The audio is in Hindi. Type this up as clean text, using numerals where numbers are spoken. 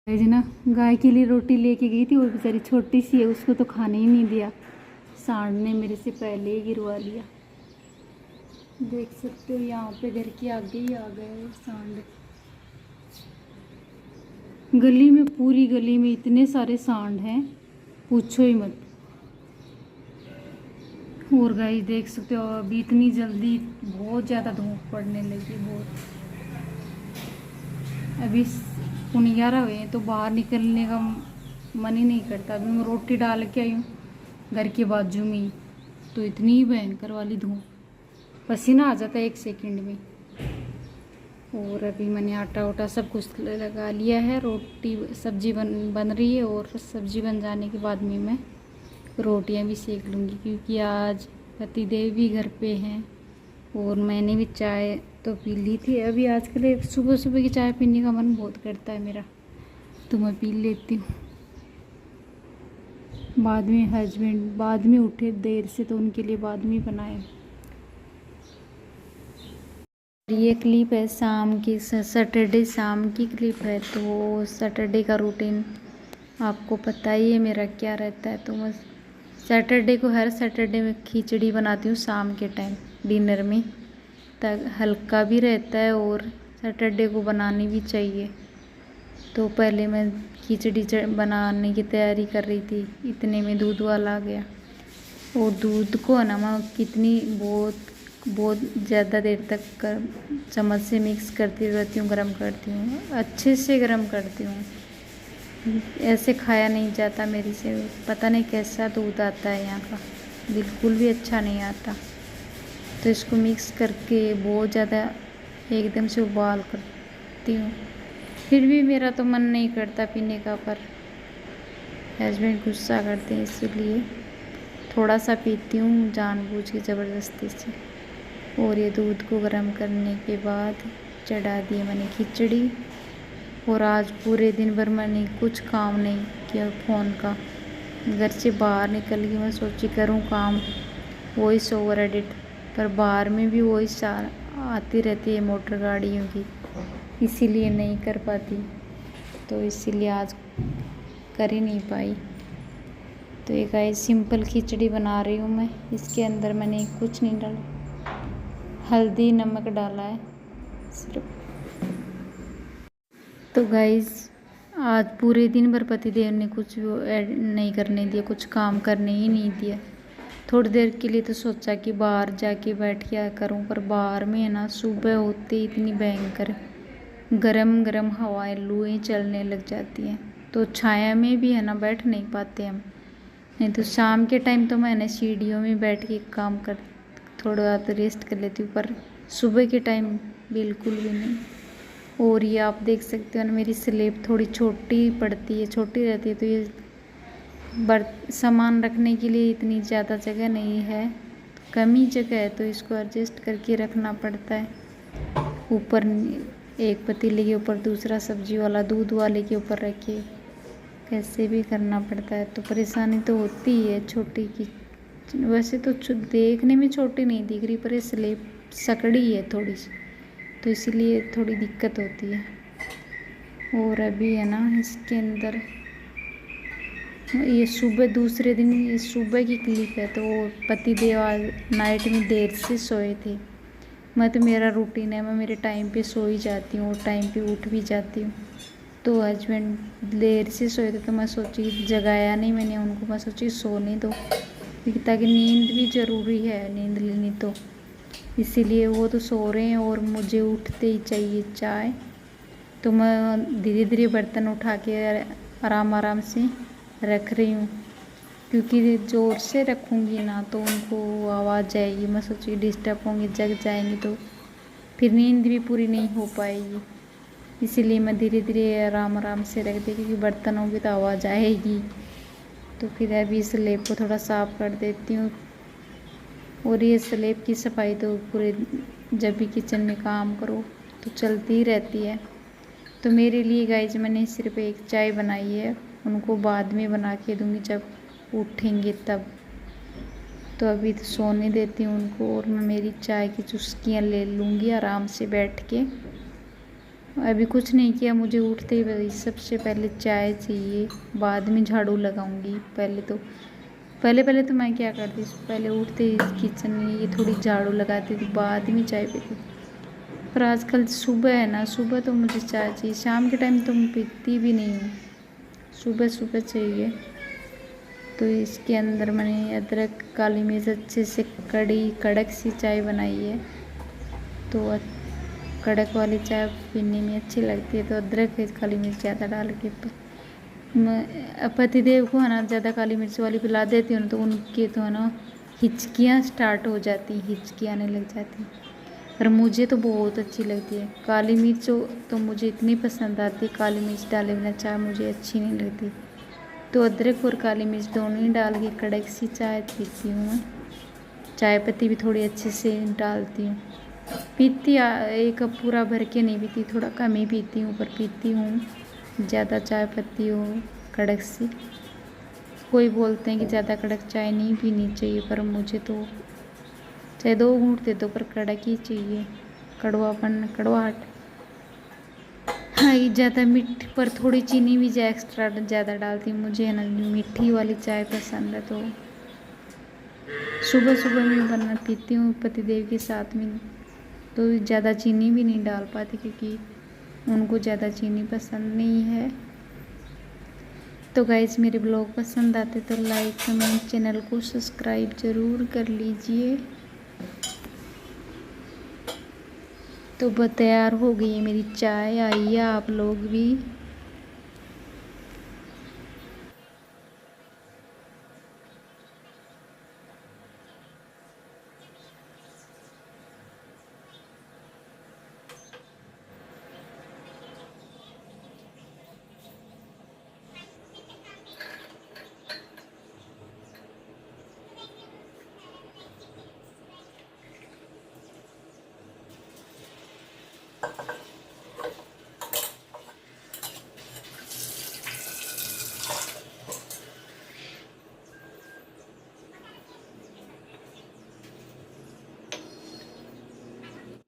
गाइस ना गाय के लिए रोटी लेके गई थी, वो बेचारी छोटी सी है, उसको तो खाने ही नहीं दिया। सांड ने मेरे से पहले ही गिरवा लिया। देख सकते हो यहाँ पे घर के आगे ही आ गए सांड। गली में, पूरी गली में इतने सारे सांड हैं, पूछो ही मत। और गाइस देख सकते हो अभी इतनी जल्दी बहुत ज़्यादा धूप पड़ने लगी, बहुत। अभी 11 हुए हैं तो बाहर निकलने का मन ही नहीं करता। अभी मैं रोटी डाल के आई हूँ घर के बाजू में ही, तो इतनी भयंकर वाली धूप, पसीना आ जाता है 1 सेकंड में। और अभी मैंने आटा वाटा सब कुछ लगा लिया है, रोटी सब्जी बन रही है, और सब्जी बन जाने के बाद में मैं रोटियां भी सेक लूँगी, क्योंकि आज पतिदेव भी घर पे हैं। और मैंने भी चाय तो पी ली थी। अभी आजकल सुबह सुबह की चाय पीने का मन बहुत करता है मेरा, तो मैं पी लेती हूँ। बाद में हस्बैंड बाद में उठे देर से, तो उनके लिए बाद में बनाए। ये क्लिप है शाम की, सैटरडे शाम की क्लिप है। तो सैटरडे का रूटीन आपको पता ही है मेरा क्या रहता है। तो मैं सैटरडे को, हर सैटरडे में खिचड़ी बनाती हूँ शाम के टाइम डिनर में, तक हल्का भी रहता है और सैटरडे को बनानी भी चाहिए। तो पहले मैं खिचड़ी बनाने की तैयारी कर रही थी, इतने में दूध वाला आ गया। और दूध को ना मैं कितनी बहुत ज़्यादा देर तक चम्मच से मिक्स करती रहती हूँ, गर्म करती हूँ, अच्छे से गर्म करती हूँ। ऐसे खाया नहीं जाता मेरे से, पता नहीं कैसा दूध आता है यहाँ का, बिल्कुल भी अच्छा नहीं आता। तो इसको मिक्स करके बहुत ज़्यादा एकदम से उबाल करती हूँ। फिर भी मेरा तो मन नहीं करता पीने का, पर हस्बैंड गुस्सा करते हैं, इसीलिए थोड़ा सा पीती हूँ जानबूझ के, ज़बरदस्ती से। और ये दूध को गर्म करने के बाद चढ़ा दिए मैंने खिचड़ी। और आज पूरे दिन भर मैंने कुछ काम नहीं किया फ़ोन का। घर से बाहर निकल के मैं सोची करूँ काम, वॉइस ओवर एडिट, पर बाहर में भी वॉइस आती रहती है मोटर गाड़ियों की, इसीलिए नहीं कर पाती। तो इसीलिए आज कर ही नहीं पाई। तो एक गाइस सिंपल खिचड़ी बना रही हूँ मैं। इसके अंदर मैंने कुछ नहीं डाला, हल्दी नमक डाला है सिर्फ। तो गाइस आज पूरे दिन भर पतिदेव ने कुछ ऐड नहीं करने दिया, कुछ काम करने ही नहीं दिया। थोड़ी देर के लिए तो सोचा कि बाहर जाके बैठ क्या करूं, पर बाहर में है ना सुबह होते इतनी भयंकर गरम गरम हवाएं, लूएं चलने लग जाती हैं। तो छाया में भी है ना बैठ नहीं पाते हम। नहीं तो शाम के टाइम तो मैं ना सीढ़ियों में बैठ के काम कर, थोड़ा तो रेस्ट कर लेती हूँ, पर सुबह के टाइम बिल्कुल भी नहीं। और ये आप देख सकते हो ना, मेरी स्लेब थोड़ी छोटी पड़ती है, छोटी रहती है, तो ये सामान रखने के लिए इतनी ज़्यादा जगह नहीं है, कम ही जगह है, तो इसको एडजस्ट करके रखना पड़ता है। ऊपर एक पतीले के ऊपर दूसरा सब्जी वाला, दूध वाले के ऊपर रखे, कैसे भी करना पड़ता है। तो परेशानी तो होती ही है छोटी की। वैसे तो देखने में छोटी नहीं दिख रही, पर ये स्लेब सकड़ी है थोड़ी सी, तो इसीलिए थोड़ी दिक्कत होती है। और अभी है ना इसके अंदर, ये सुबह दूसरे दिन, ये सुबह की क्लिप है। तो पतिदेव आज नाइट में देर से सोए थे। मैं तो, मेरा रूटीन है, मैं मेरे टाइम पे सो ही जाती हूँ और टाइम पे उठ भी जाती हूँ। तो हस्बैंड देर से सोए थे, तो मैं सोची जगाया नहीं मैंने उनको, मैं सोची सोने दो, क्योंकि ताकि नींद भी ज़रूरी है, नींद लेनी तो। इसीलिए वो तो सो रहे हैं और मुझे उठते ही चाहिए चाय। तो मैं धीरे धीरे बर्तन उठा के आराम आराम से रख रही हूँ, क्योंकि ज़ोर से रखूँगी ना तो उनको आवाज़ जाएगी, मैं सोची डिस्टर्ब होंगे, जग जाएंगे, तो फिर नींद भी पूरी नहीं हो पाएगी। इसीलिए मैं धीरे धीरे आराम आराम से रख दी, क्योंकि बर्तन होगी तो आवाज़ आएगी। तो फिर अभी स्लेब को थोड़ा साफ़ कर देती हूँ। और ये स्लेब की सफाई तो पूरे, जब भी किचन में काम करो तो चलती ही रहती है। तो मेरे लिए गाइज मैंने सिर्फ एक चाय बनाई है, उनको बाद में बना के दूँगी जब उठेंगे तब। तो अभी तो सोने देती हूँ उनको, और मैं मेरी चाय की चुस्कियाँ ले लूँगी आराम से बैठ के। अभी कुछ नहीं किया, मुझे उठते ही वही सबसे पहले चाय चाहिए, बाद में झाड़ू लगाऊंगी। पहले पहले तो मैं क्या करती, पहले उठते ही किचन में ये थोड़ी झाड़ू लगाती थी, बाद में चाय पीती। पर आजकल सुबह है ना, सुबह तो मुझे चाय चाहिए, शाम के टाइम तो मैं पीती भी नहीं हूँ, सुबह सुबह चाहिए। तो इसके अंदर मैंने अदरक काली मिर्च अच्छे से कड़क सी चाय बनाई है। तो कड़क वाली चाय पीने में अच्छी लगती है, तो अदरक काली मिर्च ज़्यादा डाल के पतिदेव को है ना ज़्यादा काली मिर्च वाली पिला देती हूँ ना, तो उनके तो है ना हिचकियाँ स्टार्ट हो जाती, हिचकी आने लग जाती। पर मुझे तो बहुत अच्छी लगती है काली मिर्च, तो मुझे इतनी पसंद आती है, काली मिर्च डाले बिना चाय मुझे अच्छी नहीं लगती। तो अदरक और काली मिर्च दोनों ही डाल के कड़क सी चाय पीती हूँ मैं। चाय पत्ती भी थोड़ी अच्छे से डालती हूँ, पीती एक कप पूरा भर के नहीं पीती, थोड़ा कम ही पीती हूँ, पर पीती हूँ। ज़्यादा चाय पत्ती हो कड़क सी। कोई बोलते हैं कि ज़्यादा कड़क चाय नहीं पीनी चाहिए, पर मुझे तो चाहे 2 घूंट दे दो पर कड़क ही चाहिए, कड़वापन कड़वाहट। हाँ, ये ज़्यादा मीठ पर थोड़ी चीनी भी एक्स्ट्रा ज़्यादा डालती हूँ, मुझे है ना मीठी वाली चाय पसंद है। तो सुबह सुबह मैं बना पीती हूँ पतिदेव के साथ में, तो ज़्यादा चीनी भी नहीं डाल पाती क्योंकि उनको ज़्यादा चीनी पसंद नहीं है। तो गाइस मेरे ब्लॉग पसंद आते तो लाइक कमेंट, चैनल को सब्सक्राइब ज़रूर कर लीजिए। तो तैयार हो गई है मेरी चाय, आइए आप लोग भी।